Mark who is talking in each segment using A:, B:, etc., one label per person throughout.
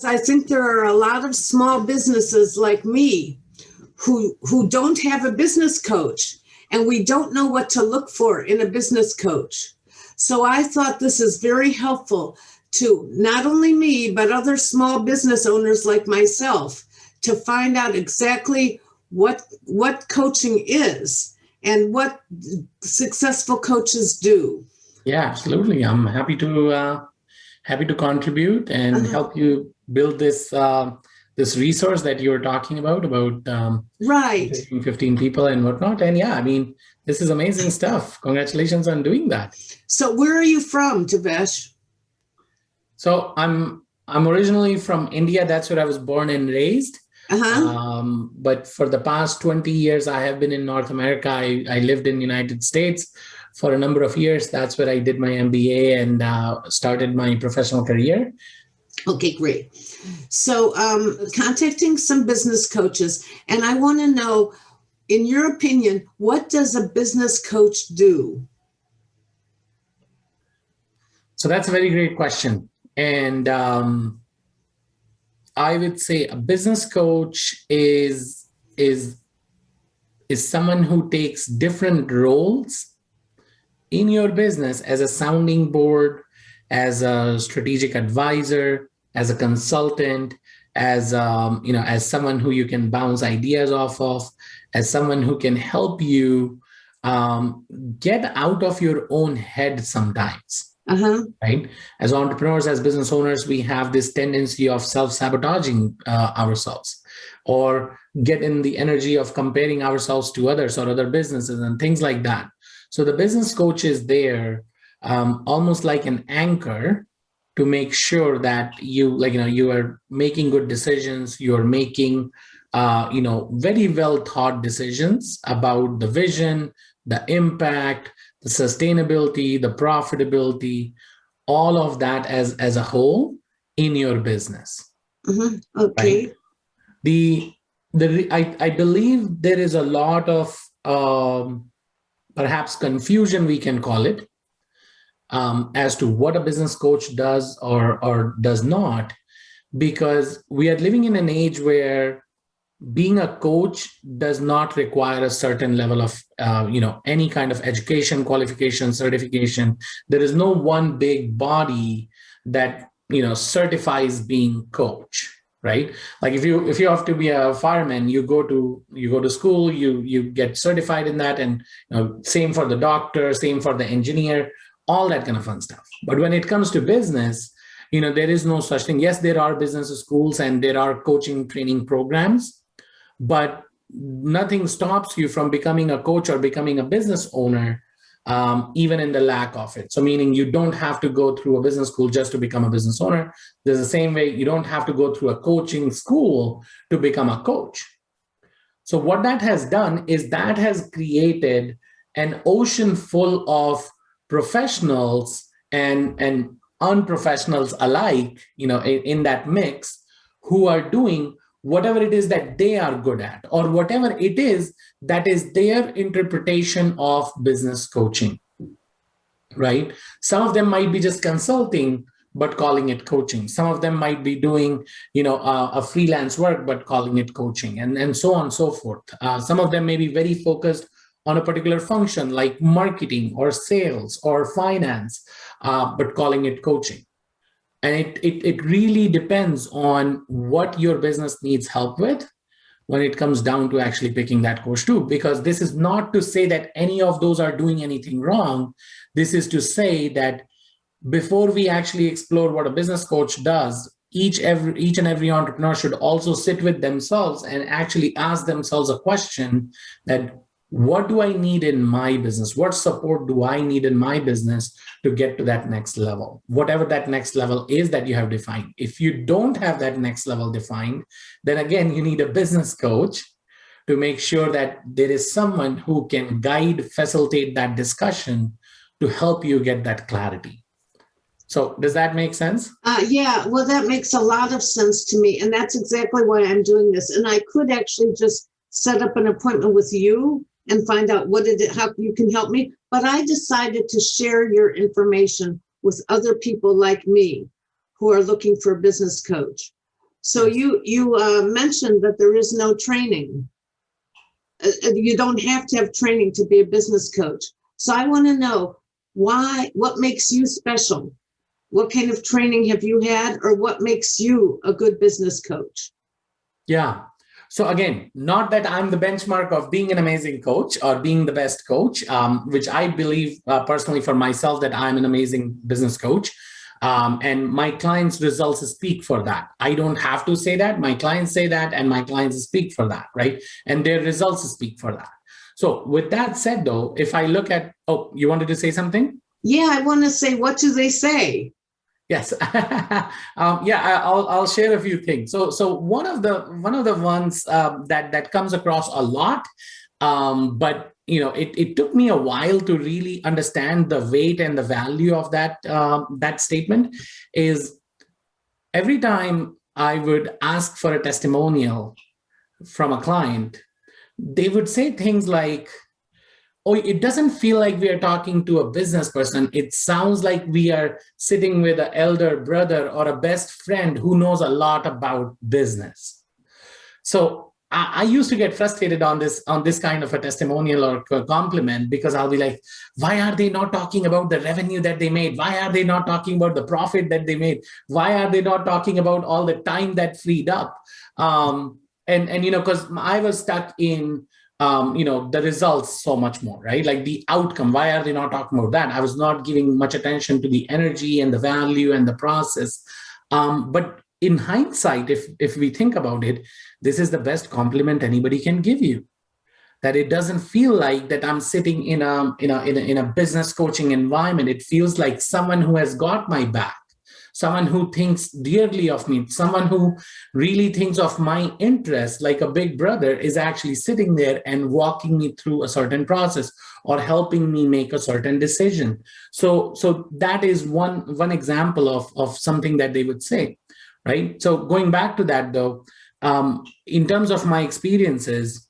A: I think there are a lot of small businesses like me who don't have a business coach, and we don't know what to look for in a business coach. So I thought this is very helpful to not only me, but other small business owners like myself to find out exactly what coaching is and what successful coaches do.
B: Yeah, absolutely. I'm happy to contribute and help you build this resource that you're talking about
A: right
B: 15 people and whatnot. And yeah, I mean, this is amazing stuff. Congratulations on doing that.
A: So where are you from, Devesh?
B: So I'm originally from India. That's where I was born and raised. But for the past 20 years, I have been in North America. I lived in the United States for a number of years. That's where I did my MBA and started my professional career.
A: Okay, great. So contacting some business coaches, and I want to know, in your opinion, what does a business coach do?
B: So that's a very great question. And I would say a business coach is someone who takes different roles in your business as a sounding board, as a strategic advisor, as a consultant, as as someone who you can bounce ideas off of, as someone who can help you get out of your own head sometimes. Right? As entrepreneurs, as business owners, we have this tendency of self-sabotaging ourselves, or get in the energy of comparing ourselves to others or other businesses and things like that. So the business coach is there almost like an anchor to make sure that you are making good decisions. You're making very well thought decisions about the vision, the impact, the sustainability, the profitability, all of that as a whole in your business.
A: Okay.
B: Right? I believe there is a lot of perhaps confusion, we can call it, as to what a business coach does or does not, because we are living in an age where being a coach does not require a certain level of any kind of education, qualification, certification. There is no one big body that certifies being coach, right? Like if you have to be a fireman, you go to school, you get certified in that, and same for the doctor, same for the engineer, all that kind of fun stuff. But when it comes to business, there is no such thing. Yes, there are business schools and there are coaching training programs, but nothing stops you from becoming a coach or becoming a business owner, even in the lack of it. So meaning you don't have to go through a business school just to become a business owner. There's the same way you don't have to go through a coaching school to become a coach. So what that has done is that has created an ocean full of professionals and unprofessionals alike, in that mix, who are doing whatever it is that they are good at, or whatever it is that is their interpretation of business coaching, right? Some of them might be just consulting, but calling it coaching. Some of them might be doing, a freelance work, but calling it coaching, and so on and so forth. Some of them may be very focused on a particular function like marketing or sales or finance, but calling it coaching. And it really depends on what your business needs help with when it comes down to actually picking that coach too. Because this is not to say that any of those are doing anything wrong. This is to say that before we actually explore what a business coach does, each and every entrepreneur should also sit with themselves and actually ask themselves a question that, what do I need in my business? What support do I need in my business to get to that next level? Whatever that next level is that you have defined. If you don't have that next level defined, then again, you need a business coach to make sure that there is someone who can guide, facilitate that discussion to help you get that clarity. So does that make sense?
A: Yeah, well, that makes a lot of sense to me. And that's exactly why I'm doing this. And I could actually just set up an appointment with you and find out how you can help me. But I decided to share your information with other people like me who are looking for a business coach. So you mentioned that there is no training. You don't have to have training to be a business coach. So I want to know what makes you special? What kind of training have you had, or what makes you a good business coach?
B: Yeah. So again, not that I'm the benchmark of being an amazing coach or being the best coach, which I believe personally for myself that I'm an amazing business coach. And my clients' results speak for that. I don't have to say that. My clients say that, and my clients speak for that, right? And their results speak for that. So with that said, though, if I look at, oh, you wanted to say something?
A: Yeah, I want to say, what do they say?
B: Yes, I'll share a few things. So one of the ones that comes across a lot, but it took me a while to really understand the weight and the value of that statement. Is every time I would ask for a testimonial from a client, they would say things like, oh, it doesn't feel like we are talking to a business person. It sounds like we are sitting with an elder brother or a best friend who knows a lot about business. So I used to get frustrated on this kind of a testimonial or a compliment, because I'll be like, why are they not talking about the revenue that they made? Why are they not talking about the profit that they made? Why are they not talking about all the time that freed up? Because I was stuck in the results so much more, right? Like the outcome. Why are they not talking about that? I was not giving much attention to the energy and the value and the process. But in hindsight, if we think about it, this is the best compliment anybody can give you. That it doesn't feel like that I'm sitting in a business coaching environment. It feels like someone who has got my back, someone who thinks dearly of me, someone who really thinks of my interests like a big brother is actually sitting there and walking me through a certain process or helping me make a certain decision. So that is one example of something that they would say, right? So going back to that though, in terms of my experiences,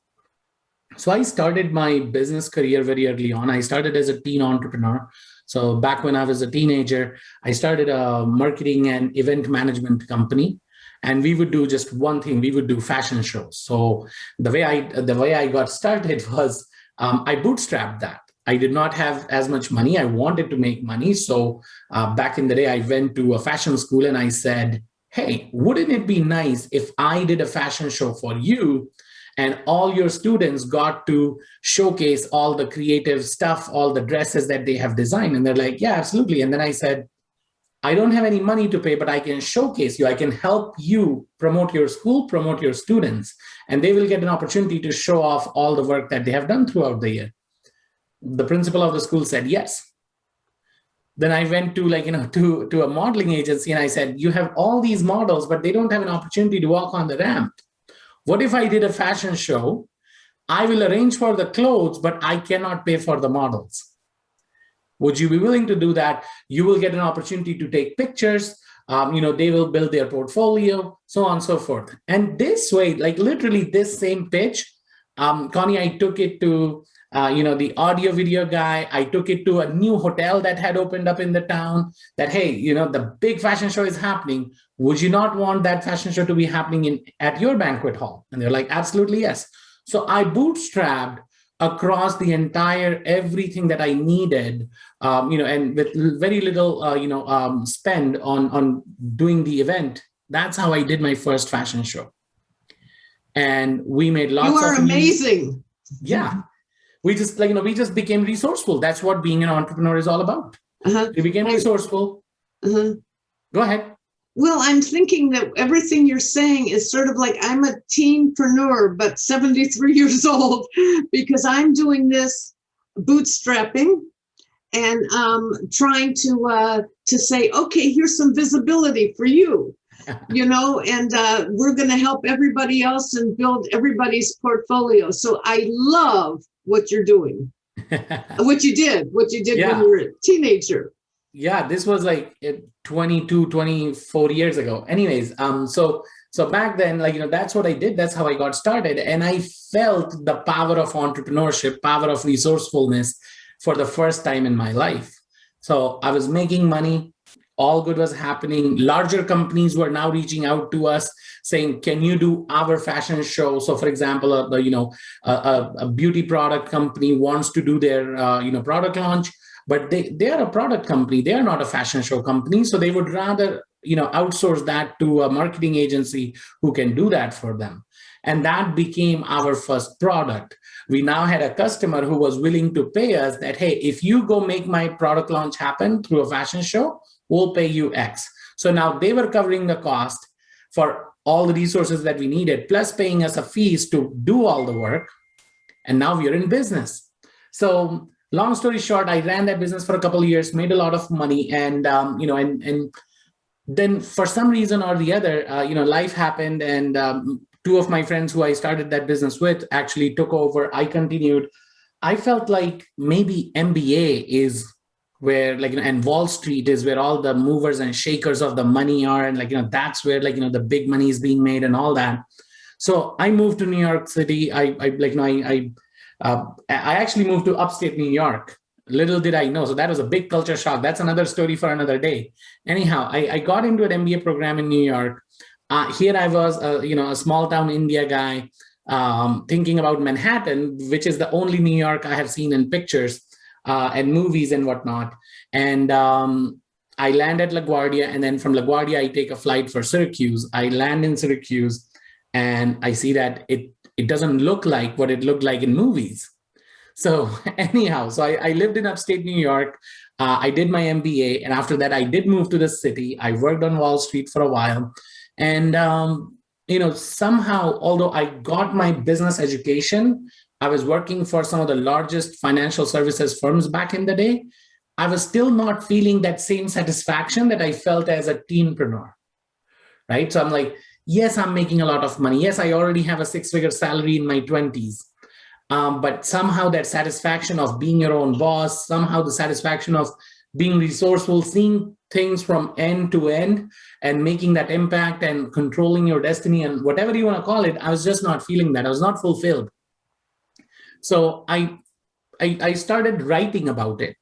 B: so I started my business career very early on. I started as a teen entrepreneur. So back when I was a teenager, I started a marketing and event management company, and we would do just one thing. We would do fashion shows. So the way I got started was I bootstrapped that. I did not have as much money. I wanted to make money. So back in the day, I went to a fashion school and I said, hey, wouldn't it be nice if I did a fashion show for you, and all your students got to showcase all the creative stuff, all the dresses that they have designed? And they're like, yeah, absolutely. And then I said, I don't have any money to pay, but I can showcase you. I can help you promote your school, promote your students, and they will get an opportunity to show off all the work that they have done throughout the year. The principal of the school said yes. Then I went to to a modeling agency and I said, you have all these models, but they don't have an opportunity to walk on the ramp. What if I did a fashion show? I will arrange for the clothes, but I cannot pay for the models. Would you be willing to do that? You will get an opportunity to take pictures. They will build their portfolio, so on and so forth. And this way, like literally this same pitch, Connie, I took it to the audio video guy. I took it to a new hotel that had opened up in the town, that, hey, the big fashion show is happening. Would you not want that fashion show to be happening at your banquet hall? And they're like, absolutely, yes. So I bootstrapped across the entire everything that I needed, and with very little, spend on doing the event. That's how I did my first fashion show. And we made lots of—
A: You are amazing.
B: Yeah. We just we just became resourceful. That's what being an entrepreneur is all about. We became resourceful. Go ahead.
A: Well, I'm thinking that everything you're saying is sort of like I'm a teenpreneur, but 73 years old, because I'm doing this bootstrapping and trying to say, okay, here's some visibility for you, and we're going to help everybody else and build everybody's portfolio. So I love what you're doing, what you did when you were a teenager.
B: Yeah, this was like 24 years ago. Anyways, so back then, that's what I did. That's how I got started. And I felt the power of entrepreneurship, power of resourcefulness for the first time in my life. So I was making money. all good was happening. Larger companies were now reaching out to us saying, can you do our fashion show? So for example, a beauty product company wants to do their product launch, but they are a product company. They are not a fashion show company. So they would rather outsource that to a marketing agency who can do that for them. And that became our first product. We now had a customer who was willing to pay us that, hey, if you go make my product launch happen through a fashion show, we'll pay you X. So now they were covering the cost for all the resources that we needed, plus paying us a fees to do all the work. And now we're in business. So long story short, I ran that business for a couple of years, made a lot of money. And, and then for some reason or the other, life happened, and two of my friends who I started that business with actually took over. I continued. I felt like maybe MBA is where, and Wall Street is where all the movers and shakers of the money are. And that's where, the big money is being made and all that. So I moved to New York City. I actually moved to upstate New York. Little did I know. So that was a big culture shock. That's another story for another day. Anyhow, I got into an MBA program in New York. Here I was, a small town India guy, thinking about Manhattan, which is the only New York I have seen in pictures and movies and whatnot. And I land at LaGuardia, and then from LaGuardia, I take a flight for Syracuse. I land in Syracuse, and I see that it doesn't look like what it looked like in movies. So anyhow, I lived in upstate New York. I did my MBA, and after that, I did move to the city. I worked on Wall Street for a while. And, somehow, although I got my business education, I was working for some of the largest financial services firms back in the day. I was still not feeling that same satisfaction that I felt as a teenpreneur, right? So I'm like, yes, I'm making a lot of money. Yes, I already have a 6-figure salary in my 20s. But somehow that satisfaction of being your own boss, somehow the satisfaction of being resourceful, seeing things from end to end and making that impact and controlling your destiny and whatever you want to call it, I was just not feeling that. I was not fulfilled. So I started writing about it.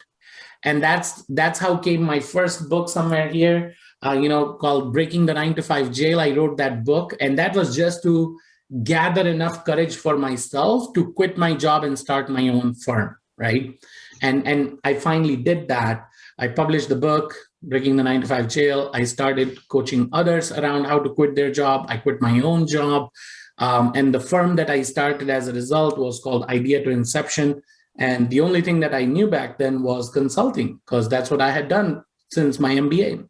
B: And that's how came my first book somewhere here, called Breaking the 9-to-5 Jail. I wrote that book, and that was just to gather enough courage for myself to quit my job and start my own firm, right? And I finally did that. I published the book, Breaking the 9-to-5 Jail. I started coaching others around how to quit their job. I quit my own job. And the firm that I started as a result was called Idea to Inception. And the only thing that I knew back then was consulting, because that's what I had done since my MBA.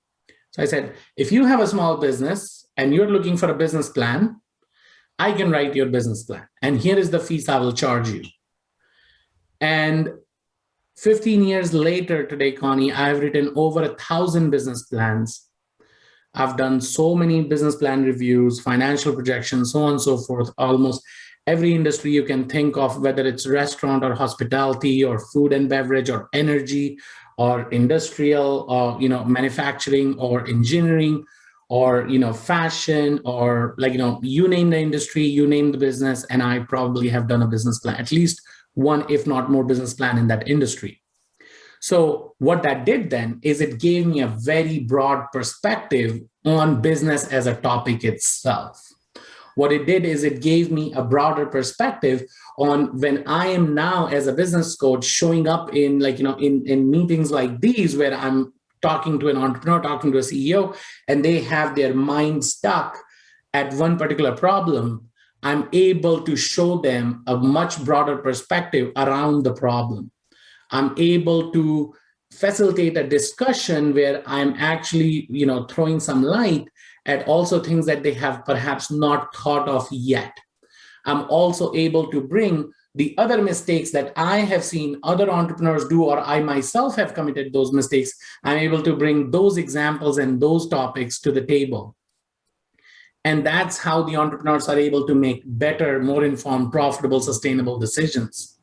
B: So I said, if you have a small business and you're looking for a business plan, I can write your business plan. And here is the fees I will charge you. And 15 years later today, Connie, I've written over 1,000 business plans. I've done so many business plan reviews, financial projections, so on and so forth, almost every industry you can think of, whether it's restaurant or hospitality or food and beverage or energy or industrial or, manufacturing or engineering or, fashion or you name the industry, you name the business, and I probably have done a business plan, at least one, if not more business plan in that industry. So what that did then is it gave me a very broad perspective on business as a topic itself. What it did is it gave me a broader perspective on when I am now as a business coach showing up in in meetings like these where I'm talking to an entrepreneur, talking to a CEO, and they have their mind stuck at one particular problem. I'm able to show them a much broader perspective around the problem. I'm able to facilitate a discussion where I'm actually, throwing some light at also things that they have perhaps not thought of yet. I'm also able to bring the other mistakes that I have seen other entrepreneurs do, or I myself have committed those mistakes. I'm able to bring those examples and those topics to the table. And that's how the entrepreneurs are able to make better, more informed, profitable, sustainable decisions,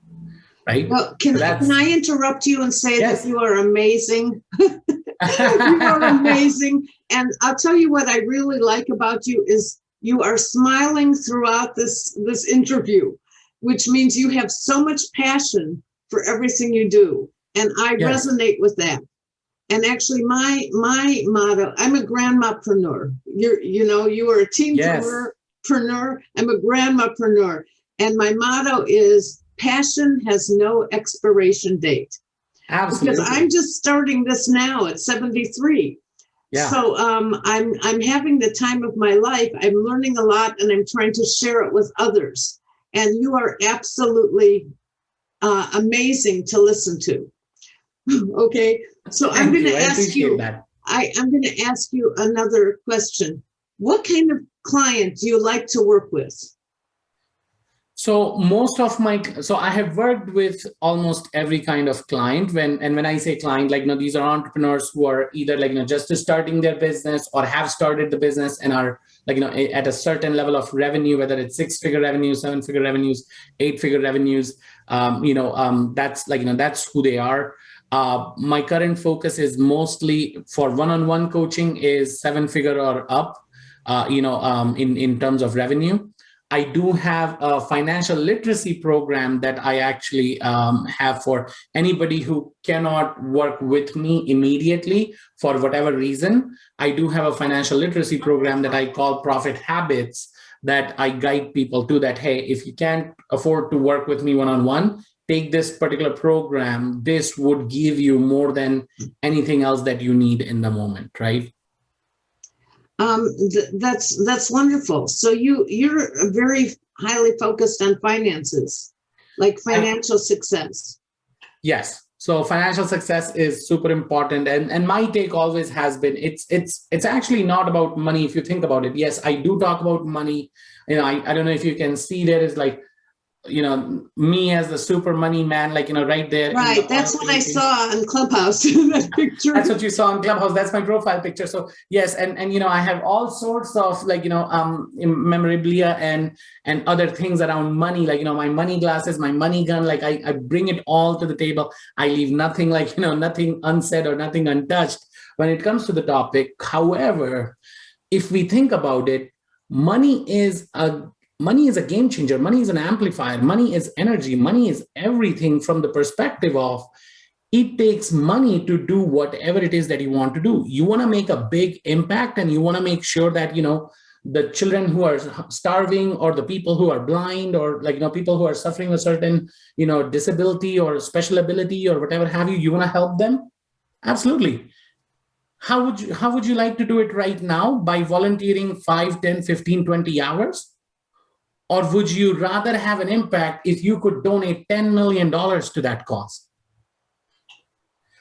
B: right?
A: Well, can I interrupt you and say that you are amazing? You are amazing. And I'll tell you what I really like about you is you are smiling throughout this interview, which means you have so much passion for everything you do. And I resonate with that. And actually my motto, I'm a grandmapreneur. You are a
B: Yes,
A: teenpreneur. I'm a grandmapreneur. And my motto is passion has no expiration date. Because I'm
B: absolutely.
A: just starting this now at 73.
B: Yeah.
A: So I'm having the time of my life. I'm learning a lot and I'm trying to share it with others. And you are absolutely amazing to listen to. Okay, so I'm
B: Thank
A: going
B: you.
A: to
B: I
A: ask
B: appreciate
A: you,
B: that.
A: I'm going to ask you another question. What kind of client do you like to work with?
B: So so I have worked with almost every kind of client. When I say client, like, these are entrepreneurs who are either like, just starting their business or have started the business and are like, at a certain level of revenue, whether it's 6-figure revenues, 7-figure revenues, 8-figure revenues. That's like, that's who they are. My current focus is mostly for one-on-one coaching is 7-figure or up, in terms of revenue. I do have a financial literacy program that I actually have for anybody who cannot work with me immediately for whatever reason. I do have a financial literacy program that I call Profit Habits, that I guide people to that, hey, if you can't afford to work with me one-on-one, take this particular program. This would give you more than anything else that you need in the moment, right?
A: That's wonderful. So you're very highly focused on finances, like financial success.
B: Yes. So financial success is super important. And my take always has been it's actually not about money if you think about it. Yes, I do talk about money. I don't know if you can see there is like, me as the super money man, like, right there in the
A: Right.
B: oil
A: That's what I
B: painting.
A: saw on Clubhouse, that picture.
B: That's what you saw in Clubhouse. That's my profile picture. So yes, and I have all sorts of like, memorabilia and other things around money, like, my money glasses, my money gun, like I bring it all to the table. I leave nothing like, nothing unsaid or nothing untouched when it comes to the topic. However, if we think about it, money is a game changer. Money is an amplifier. Money is energy. Money is everything from the perspective of it takes money to do whatever it is that you want to do. You want to make a big impact and you want to make sure that, the children who are starving or the people who are blind or like, people who are suffering a certain, disability or special ability or whatever have you, you want to help them. Absolutely. How would you like to do it right now? By volunteering 5, 10, 15, 20 hours? Or would you rather have an impact if you could donate $10 million to that cause?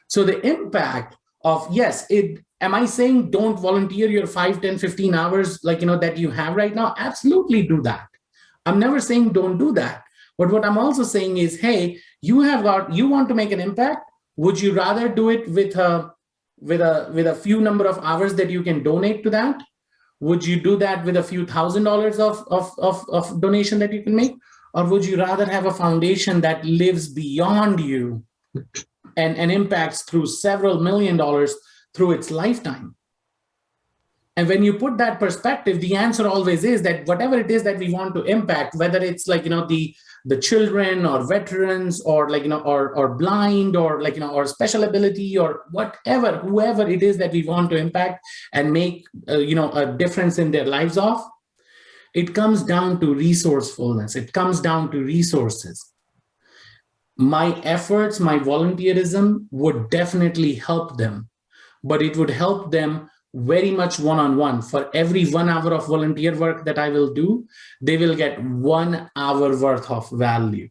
B: So the impact of, yes, am I saying don't volunteer your 5, 10, 15 hours like, that you have right now? Absolutely do that. I'm never saying don't do that. But what I'm also saying is, hey, you want to make an impact. Would you rather do it with a few number of hours that you can donate to that? Would you do that with a few $1,000s of donation that you can make? Or would you rather have a foundation that lives beyond you and impacts through several $1,000,000 through its lifetime? And when you put that perspective, the answer always is that whatever it is that we want to impact, whether it's like, the children or veterans or like, or blind or like, or special ability or whatever, whoever it is that we want to impact and make, a difference in their lives of, it comes down to resourcefulness. It comes down to resources. My efforts, my volunteerism would definitely help them, but it would help them very much one-on-one. For every 1 hour of volunteer work that I will do, they will get 1 hour worth of value.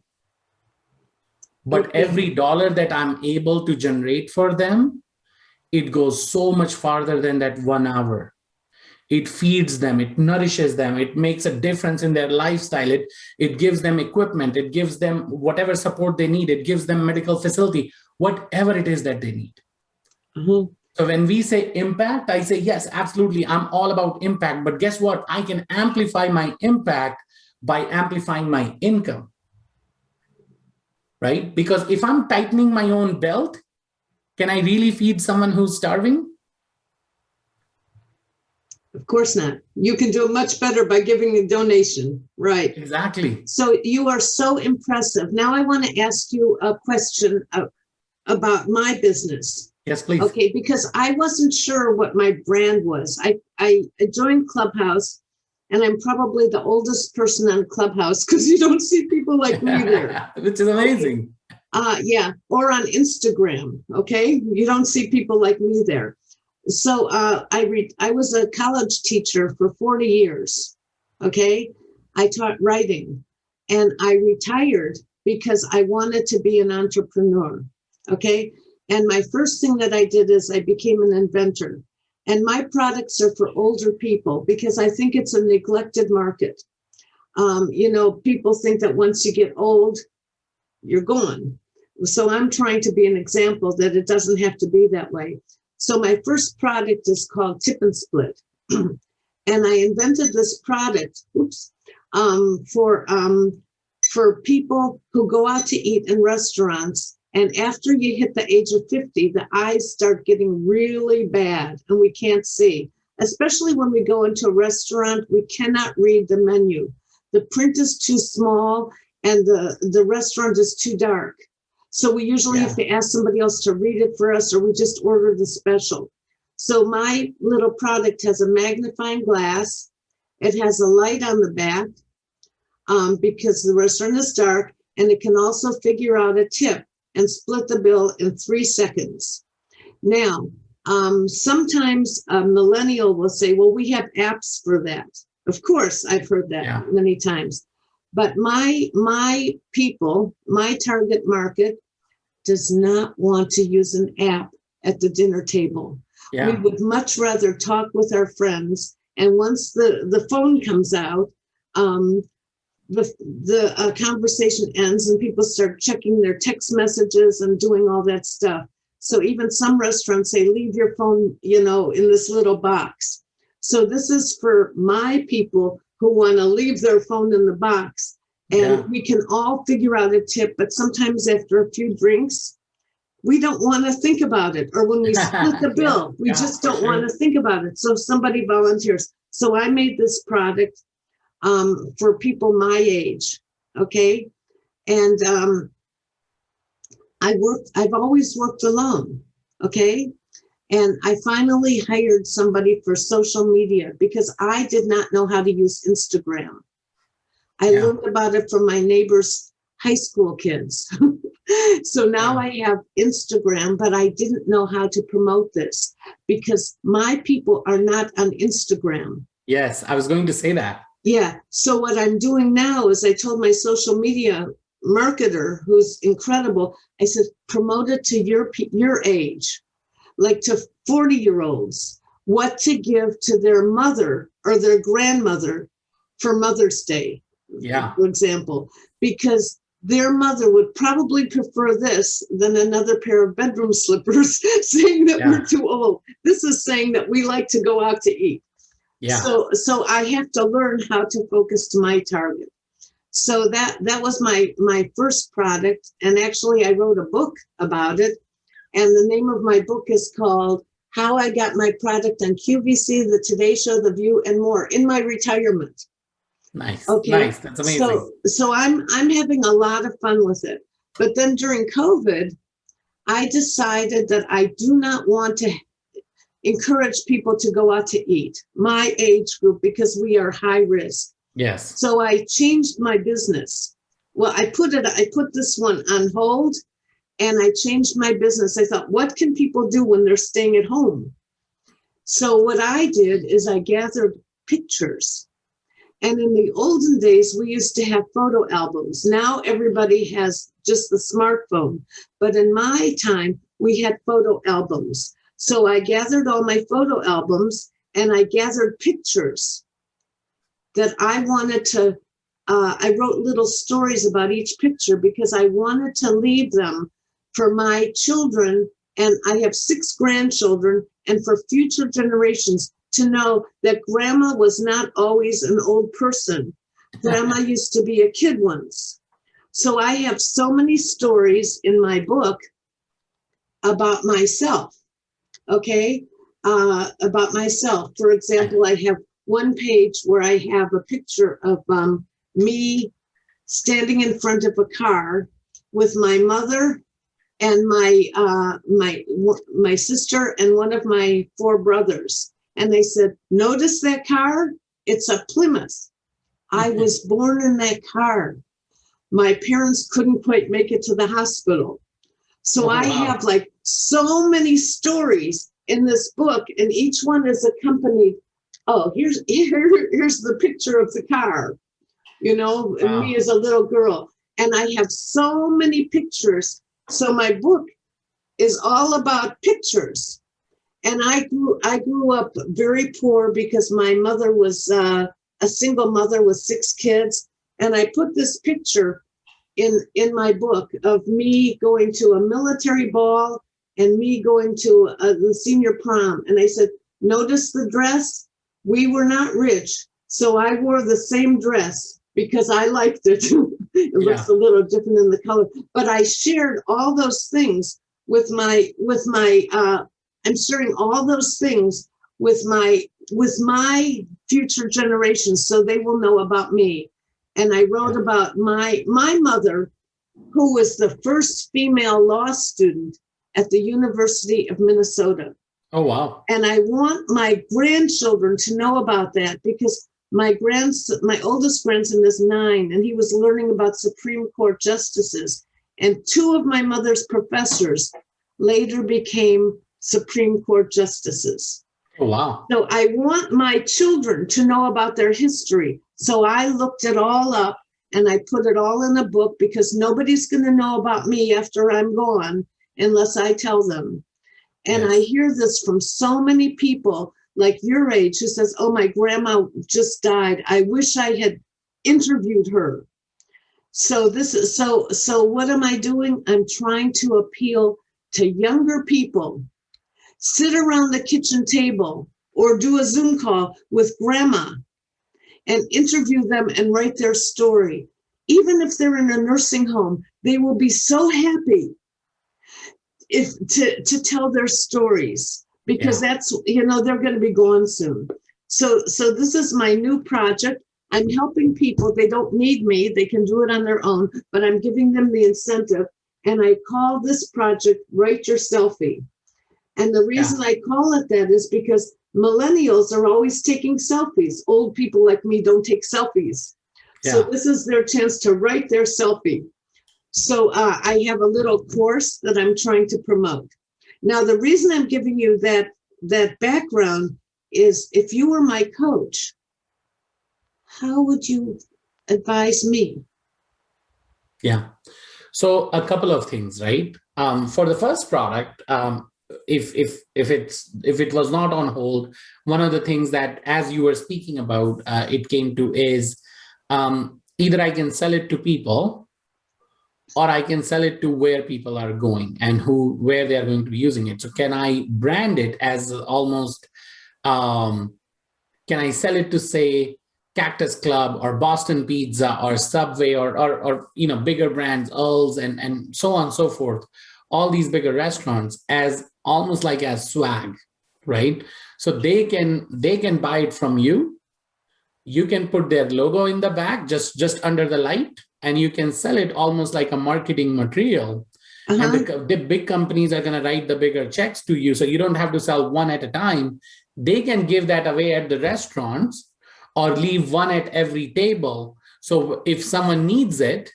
B: But every dollar that I'm able to generate for them, it goes so much farther than that 1 hour. It feeds them, it nourishes them, it makes a difference in their lifestyle. It gives them equipment, it gives them whatever support they need, it gives them medical facility, whatever it is that they need.
A: Mm-hmm.
B: So when we say impact, I say, yes, absolutely, I'm all about impact. But guess what? I can amplify my impact by amplifying my income, right? Because if I'm tightening my own belt, can I really feed someone who's starving?
A: Of course not. You can do it much better by giving a donation, right?
B: Exactly.
A: So you are so impressive. Now I want to ask you a question about my business.
B: Yes, please.
A: Okay, because I wasn't sure what my brand was. I joined Clubhouse, and I'm probably the oldest person on Clubhouse because you don't see people like me there.
B: Which is amazing.
A: Yeah, or on Instagram. Okay, you don't see people like me there. So I was a college teacher for 40 years. Okay, I taught writing, and I retired because I wanted to be an entrepreneur. Okay, and my first thing that I did is I became an inventor. And my products are for older people because I think it's a neglected market. People think that once you get old, you're gone. So I'm trying to be an example that it doesn't have to be that way. So my first product is called Tip and Split. And I invented this product for people who go out to eat in restaurants. And after you hit the age of 50, the eyes start getting really bad and we can't see. Especially when we go into a restaurant, we cannot read the menu. The print is too small and the restaurant is too dark. So we usually have to ask somebody else to read it for us, or we just order the special. So my little product has a magnifying glass. It has a light on the back because the restaurant is dark, and it can also figure out a tip and split the bill in 3 seconds. Now, sometimes a millennial will say, well, we have apps for that. Of course, I've heard that many times. But my people, my target market, does not want to use an app at the dinner table. Yeah. We would much rather talk with our friends. And once the phone comes out, the conversation ends and people start checking their text messages and doing all that stuff. So even some restaurants say, leave your phone, in this little box. So this is for my people who want to leave their phone in the box. And we can all figure out a tip, but sometimes after a few drinks, we don't want to think about it. Or when we split the bill, we just don't want to think about it. So somebody volunteers. So I made this product for people my age, okay? And I've always worked alone, okay? And I finally hired somebody for social media because I did not know how to use Instagram. I learned about it from my neighbor's high school kids. So now I have Instagram, but I didn't know how to promote this because my people are not on Instagram.
B: Yes, I was going to say that.
A: Yeah. So what I'm doing now is I told my social media marketer, who's incredible, I said, promote it to your age, like to 40-year-olds, what to give to their mother or their grandmother for Mother's Day. For example, because their mother would probably prefer this than another pair of bedroom slippers, saying that we're too old. This is saying that we like to go out to eat. So I have to learn how to focus to my target. So that was my first product. And actually I wrote a book about it. And the name of my book is called How I Got My Product on QVC, The Today Show, The View, and More in my retirement.
B: Nice.
A: Okay.
B: Nice. That's amazing.
A: So I'm having a lot of fun with it. But then during COVID, I decided that I do not want to encourage people to go out to eat, my age group, because we are high risk.
B: Yes.
A: So I changed my business. Well, I put this one on hold and I changed my business. I thought, what can people do when they're staying at home? So what I did is I gathered pictures. And in the olden days, we used to have photo albums. Now everybody has just the smartphone. But in my time, we had photo albums. So I gathered all my photo albums and I gathered pictures that I wanted to, I wrote little stories about each picture because I wanted to leave them for my children. And I have 6 grandchildren, and for future generations to know that grandma was not always an old person. Grandma used to be a kid once. So I have so many stories in my book about myself, okay? About myself. For example, I have one page where I have a picture of me standing in front of a car with my mother and my sister and one of my 4 brothers. And they said, notice that car? It's a Plymouth. I was born in that car. My parents couldn't quite make it to the hospital. So I have like so many stories in this book, and each one is accompanied. Oh, here's the picture of the car, and me as a little girl. And I have so many pictures. So my book is all about pictures. And I grew up very poor because my mother was a single mother with 6 kids. And I put this picture in my book of me going to a military ball and me going to the senior prom. And I said, notice the dress? We were not rich. So I wore the same dress because I liked it. It looks a little different in the color. But I shared all those things with my I'm sharing all those things with my future generations so they will know about me. And I wrote about my mother, who was the first female law student at the University of Minnesota.
B: Oh, wow.
A: And I want my grandchildren to know about that because my oldest grandson is 9, and he was learning about Supreme Court justices. And 2 of my mother's professors later became Supreme Court justices.
B: Oh, wow.
A: So I want my children to know about their history. So I looked it all up and I put it all in a book because nobody's going to know about me after I'm gone unless I tell them. And I hear this from so many people like your age who says, oh, my grandma just died. I wish I had interviewed her. So so what am I doing? I'm trying to appeal to younger people. Sit around the kitchen table or do a Zoom call with grandma and interview them and write their story. Even if they're in a nursing home, they will be so happy to tell their stories because that's, they're going to be gone soon. So this is my new project. I'm helping people. They don't need me. They can do it on their own, but I'm giving them the incentive. And I call this project Write Your Selfie. And the reason I call it that is because millennials are always taking selfies. Old people like me don't take selfies. So this is their chance to write their selfie. So I have a little course that I'm trying to promote. Now, the reason I'm giving you that background is if you were my coach, how would you advise me?
B: Yeah. So a couple of things, right? For the first product, if it was not on hold, one of the things that, as you were speaking about, it came to is either I can sell it to people or I can sell it to where people are going and where they are going to be using it. So can I brand it as almost, can I sell it to, say, Cactus Club or Boston Pizza or Subway or bigger brands, Earl's and so on and so forth, all these bigger restaurants as almost like as swag, right? So they can buy it from you. You can put their logo in the back, just under the light, and you can sell it almost like a marketing material. And the big companies are going to write the bigger checks to you. So you don't have to sell one at a time. They can give that away at the restaurants or leave one at every table. So if someone needs it,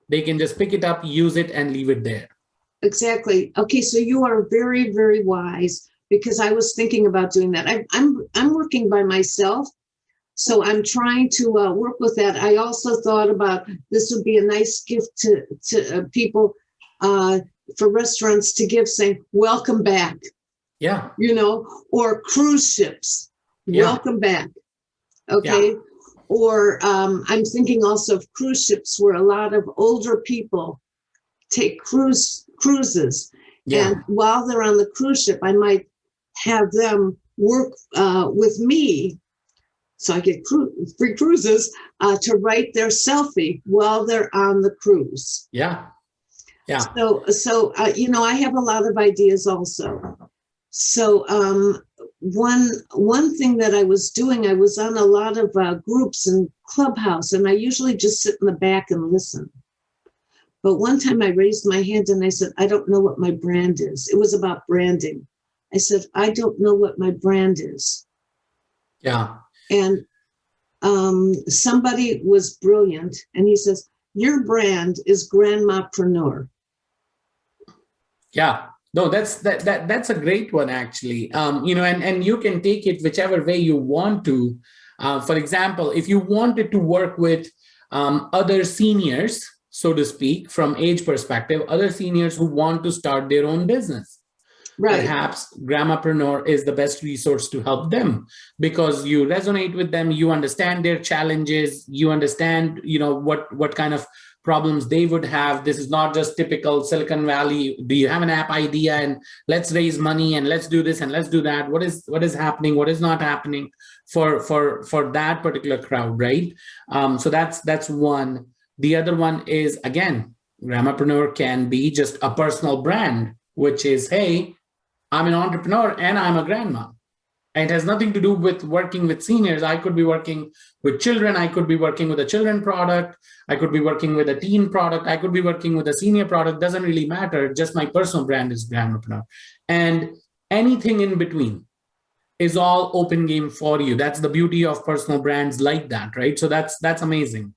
B: they can just pick it up, use it, and leave it there.
A: Exactly. Okay, so you are very, very wise because I was thinking about doing that. I'm working by myself, so I'm trying to work with that. I also thought about this would be a nice gift to people for restaurants to give, saying, welcome back.
B: Yeah.
A: Or cruise ships, welcome back. Okay. Yeah. Or I'm thinking also of cruise ships where a lot of older people take cruises. Yeah. And while they're on the cruise ship, I might have them work with me, so I get free cruises, to write their selfie while they're on the cruise.
B: Yeah. Yeah.
A: So I have a lot of ideas also. So one thing that I was doing, I was on a lot of groups in Clubhouse, and I usually just sit in the back and listen. But one time I raised my hand and I said, I don't know what my brand is. It was about branding. I said, I don't know what my brand is.
B: Yeah.
A: And somebody was brilliant. And he says, your brand is Grandmapreneur.
B: Yeah. No, that's a great one, actually. And you can take it whichever way you want to. For example, if you wanted to work with other seniors, so to speak, from age perspective, other seniors who want to start their own business,
A: right?
B: Perhaps Grammarpreneur is the best resource to help them because you resonate with them, you understand their challenges, you understand, what kind of problems they would have. This is not just typical Silicon Valley. Do you have an app idea and let's raise money and let's do this and let's do that? What is happening? What is not happening for that particular crowd, right? So that's one. The other one is, again, Grammarpreneur can be just a personal brand, which is, hey, I'm an entrepreneur and I'm a grandma. And it has nothing to do with working with seniors. I could be working with children. I could be working with a children product. I could be working with a teen product. I could be working with a senior product. Doesn't really matter. Just my personal brand is Grandmapreneur. And anything in between is all open game for you. That's the beauty of personal brands like that, right? So that's amazing.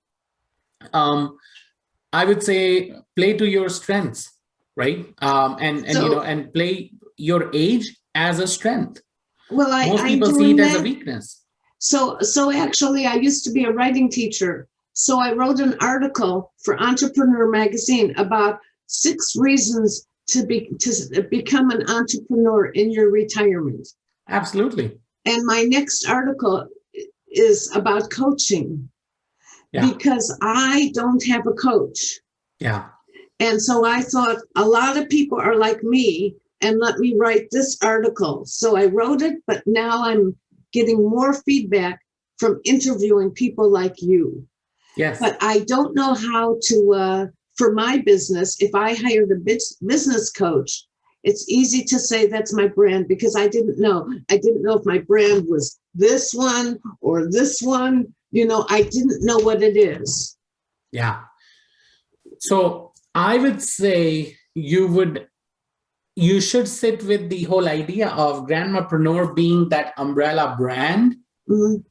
B: I would say play to your strengths, right? And play your age as a strength.
A: Well,
B: most people see it as a weakness.
A: So actually, I used to be a writing teacher. So I wrote an article for Entrepreneur magazine about 6 reasons to become an entrepreneur in your retirement.
B: Absolutely.
A: And my next article is about coaching. Yeah. Because I don't have a coach.
B: Yeah.
A: And so I thought a lot of people are like me, and let me write this article. So I wrote it, but now I'm getting more feedback from interviewing people like you.
B: Yes.
A: But I don't know how to, for my business, if I hired a business coach, it's easy to say that's my brand because I didn't know. I didn't know if my brand was this one or this one. I didn't know what it is.
B: Yeah. So I would say you should sit with the whole idea of Grandmapreneur being that umbrella brand,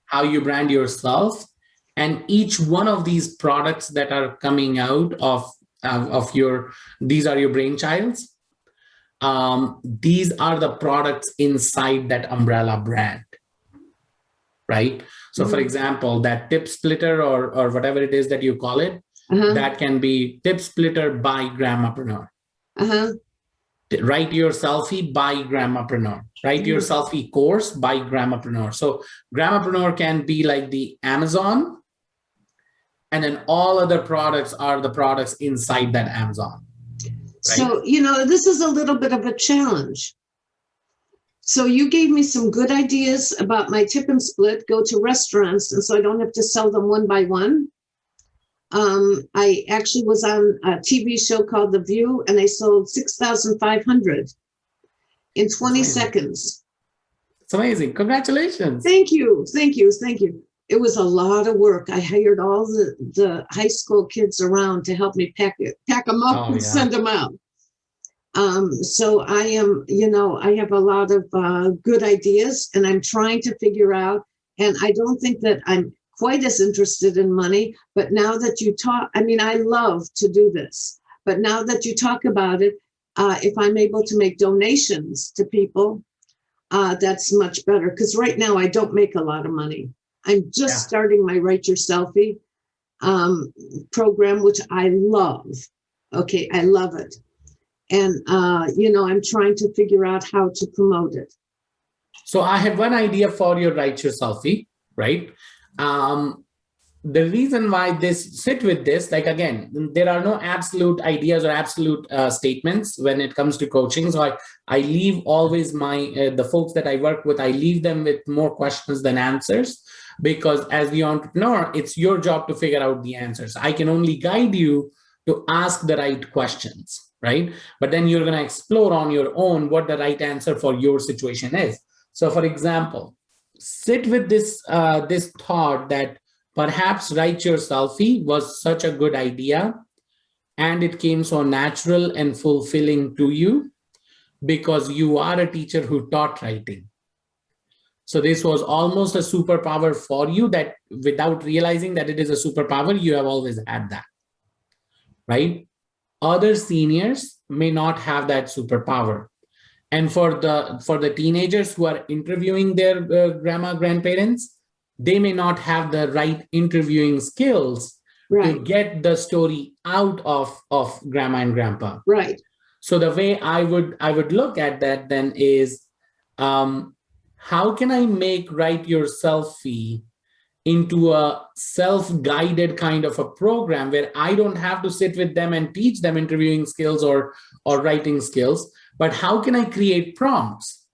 B: how you brand yourself, and each one of these products that are coming out of these are your brainchilds. These are the products inside that umbrella brand, right? So for example, that tip splitter or whatever it is that you call it, that can be tip splitter by Grandmapreneur. Write your selfie by Grandmapreneur. Write your selfie course by Grandmapreneur. So Grandmapreneur can be like the Amazon, and then all other products are the products inside that Amazon. Right?
A: So, this is a little bit of a challenge. So you gave me some good ideas about my tip and split, go to restaurants, and so I don't have to sell them one by one. I actually was on a TV show called The View, and I sold 6,500 in 20 seconds.
B: It's amazing. Congratulations.
A: Thank you. It was a lot of work. I hired all the high school kids around to help me pack them up and send them out. So I am, I have a lot of good ideas, and I'm trying to figure out, and I don't think that I'm quite as interested in money, but now that you talk, I love to do this, but now that you talk about it, if I'm able to make donations to people, that's much better. Because right now I don't make a lot of money. I'm just starting my Write Your Selfie program, which I love. Okay, I love it. And, I'm trying to figure out how to promote it.
B: So I have one idea for your Write Your Selfie, right? The reason why sit with this, like, again, there are no absolute ideas or absolute statements when it comes to coaching. So I leave always the folks that I work with, I leave them with more questions than answers, because as the entrepreneur, it's your job to figure out the answers. I can only guide you to ask the right questions, right? But then you're going to explore on your own what the right answer for your situation is. So for example, sit with this thought that perhaps Write Your Selfie was such a good idea and it came so natural and fulfilling to you because you are a teacher who taught writing. So this was almost a superpower for you that without realizing that it is a superpower, you have always had that, right? Other seniors may not have that superpower. And for the teenagers who are interviewing their grandparents, they may not have the right interviewing skills to get the story out of grandma and grandpa.
A: Right.
B: So the way I would look at that then is, how can I make Write Your Selfie into a self-guided kind of a program where I don't have to sit with them and teach them interviewing skills or writing skills, but how can I create prompts?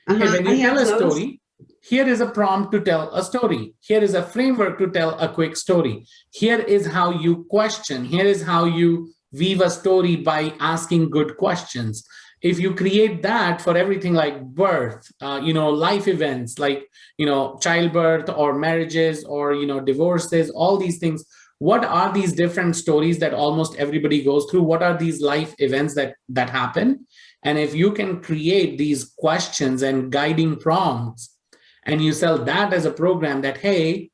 B: Hey, when you tell a story, here is a prompt to tell a story. Here is a framework to tell a quick story. Here is how you question. Here is how you weave a story by asking good questions. If you create that for everything like birth, life events like, childbirth or marriages or, divorces, all these things, what are these different stories that almost everybody goes through? What are these life events that happen? And if you can create these questions and guiding prompts, and you sell that as a program that, hey,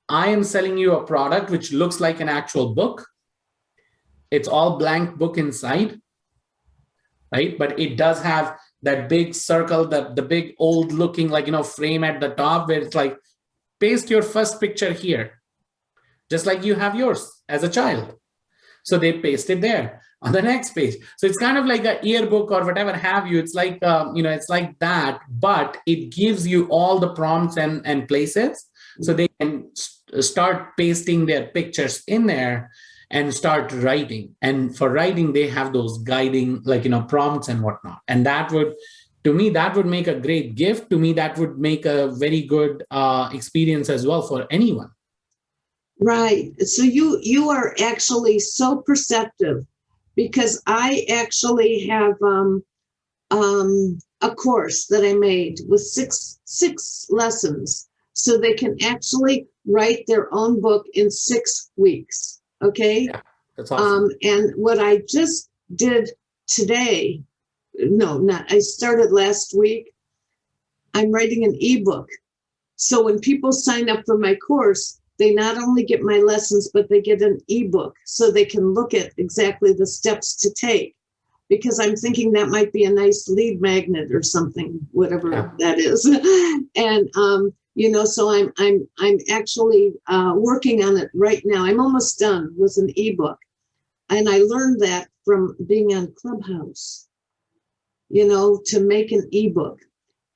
B: I am selling you a product which looks like an actual book. It's all blank book inside, right? But it does have that big circle, the big old looking, frame at the top where it's like, paste your first picture here, just like you have yours as a child. So they paste it there on the next page. So it's kind of like a yearbook or whatever have you. It's like, it's like that, but it gives you all the prompts and places so they can start pasting their pictures in there and start writing. And for writing, they have those guiding, prompts and whatnot. And that would, to me, that would make a great gift. To me, that would make a very good experience as well for anyone.
A: Right. So you are actually so perceptive, because I actually have a course that I made with six lessons, so they can actually write their own book in 6 weeks. Okay.
B: Yeah, that's awesome.
A: And what I just did today, I started last week. I'm writing an ebook. So when people sign up for my course, they not only get my lessons, but they get an ebook so they can look at exactly the steps to take, because I'm thinking that might be a nice lead magnet or something, whatever that is. And, so I'm actually working on it right now. I'm almost done with an ebook. And I learned that from being on Clubhouse, to make an ebook.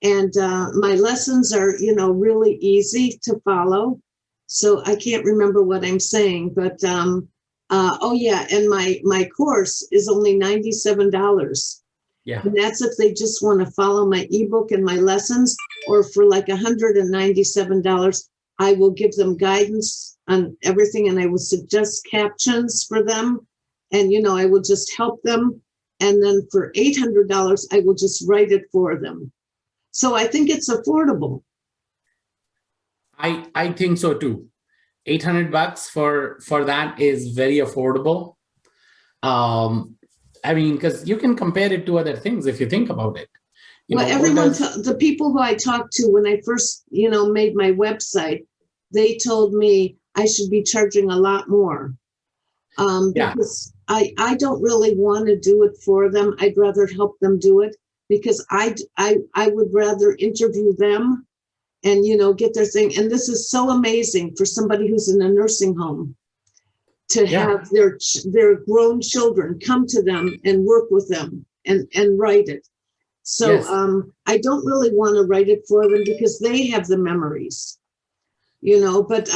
A: And my lessons are, really easy to follow. So I can't remember what I'm saying, but and my course is only $97.
B: Yeah.
A: And that's if they just want to follow my ebook and my lessons, or for like $197, I will give them guidance on everything, and I will suggest captions for them, and I will just help them. And then for $800, I will just write it for them. So I think it's affordable.
B: I think so too. $800 for that is very affordable. Because you can compare it to other things if you think about it.
A: The people who I talked to when I first, made my website, they told me I should be charging a lot more. Because I don't really want to do it for them. I'd rather help them do it, because I would rather interview them and, get their thing. And this is so amazing for somebody who's in a nursing home to have their grown children come to them and work with them and write it. So I don't really want to write it for them because they have the memories, but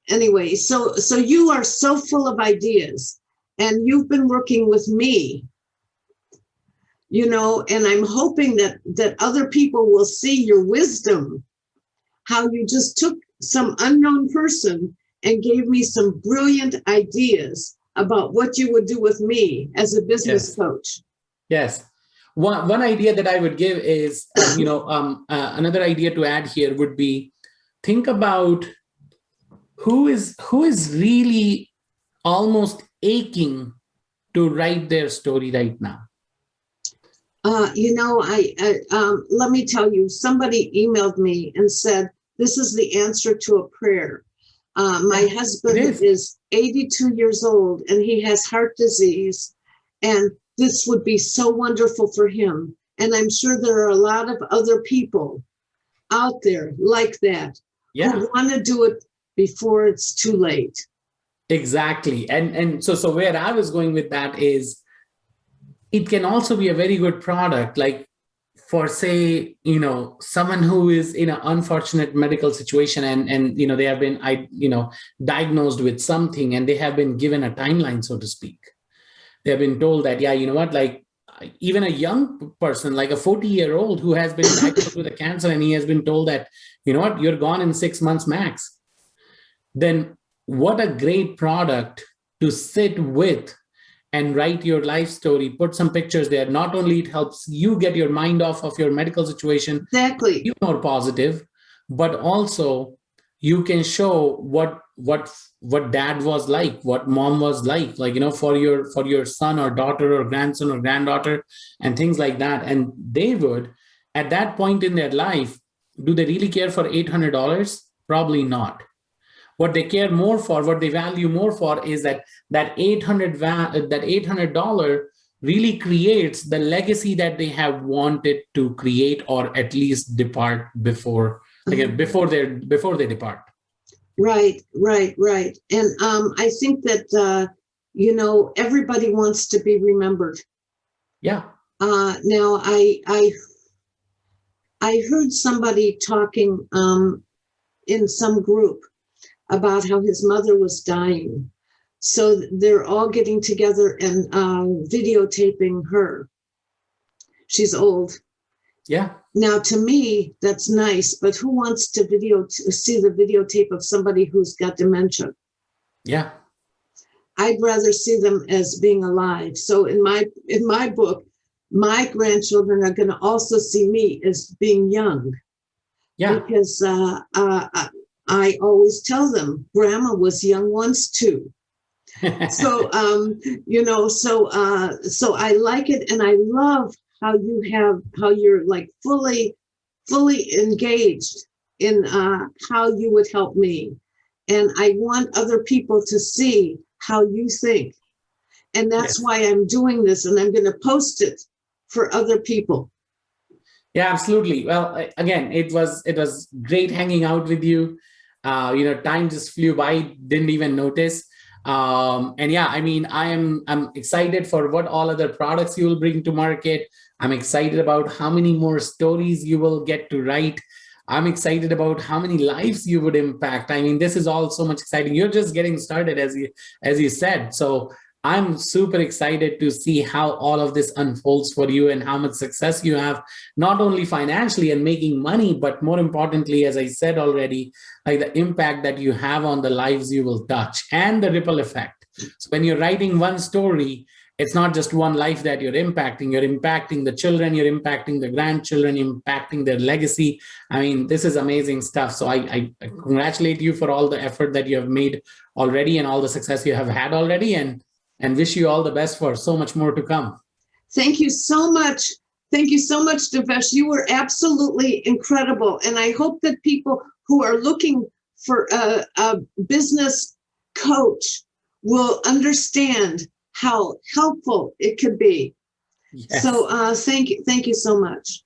A: anyway, so you are so full of ideas, and you've been working with me, and I'm hoping that other people will see your wisdom, how you just took some unknown person and gave me some brilliant ideas about what you would do with me as a business coach.
B: Yes. One idea that I would give is, another idea to add here would be, think about who is really almost aching to write their story right now?
A: Let me tell you, somebody emailed me and said, this is the answer to a prayer. My husband is 82 years old and he has heart disease, and this would be so wonderful for him. And I'm sure there are a lot of other people out there like that who want to do it before it's too late.
B: Exactly. And so where I was going with that is, it can also be a very good product, like for, say, someone who is in an unfortunate medical situation, and they have been diagnosed with something, and they have been given a timeline, so to speak. They have been told that, like even a young person, like a 40-year-old who has been diagnosed with a cancer, and he has been told that, you're gone in 6 months max. Then what a great product to sit with and write your life story, put some pictures there. Not only it helps you get your mind off of your medical situation,
A: exactly,
B: be more positive, but also you can show what dad was like, what mom was like, for your son or daughter or grandson or granddaughter, and things like that. And they would, at that point in their life, do they really care for $800? Probably not. What they care more for, what they value more for, is that $800 really creates the legacy that they have wanted to create, or at least depart before, before they depart.
A: Right. And I think that everybody wants to be remembered.
B: Yeah.
A: Now I heard somebody talking in some group about how his mother was dying. So they're all getting together and videotaping her. She's old.
B: Yeah.
A: Now, to me, that's nice, but who wants to see the videotape of somebody who's got dementia?
B: Yeah.
A: I'd rather see them as being alive. So in my book, my grandchildren are going to also see me as being young.
B: Yeah.
A: Because I always tell them, Grandma was young once too. So, so I like it. And I love how you're like fully engaged in how you would help me. And I want other people to see how you think. And that's why I'm doing this, and I'm going to post it for other people.
B: Yeah, absolutely. Well, again, it was great hanging out with you. Time just flew by, didn't even notice. And yeah, I mean, I'm excited for what all other products you will bring to market. I'm excited about how many more stories you will get to write. I'm excited about how many lives you would impact. I mean, this is all so much exciting. You're just getting started, as you said. So I'm super excited to see how all of this unfolds for you and how much success you have, not only financially and making money, but more importantly, as I said already, like the impact that you have on the lives you will touch and the ripple effect. So when you're writing one story, it's not just one life that you're impacting the children, you're impacting the grandchildren, impacting their legacy. I mean, this is amazing stuff. So I congratulate you for all the effort that you have made already and all the success you have had already, and wish you all the best for so much more to come.
A: Thank you so much. Thank you so much, Devesh. You were absolutely incredible. And I hope that people who are looking for a business coach will understand how helpful it could be. Yes. So thank you so much.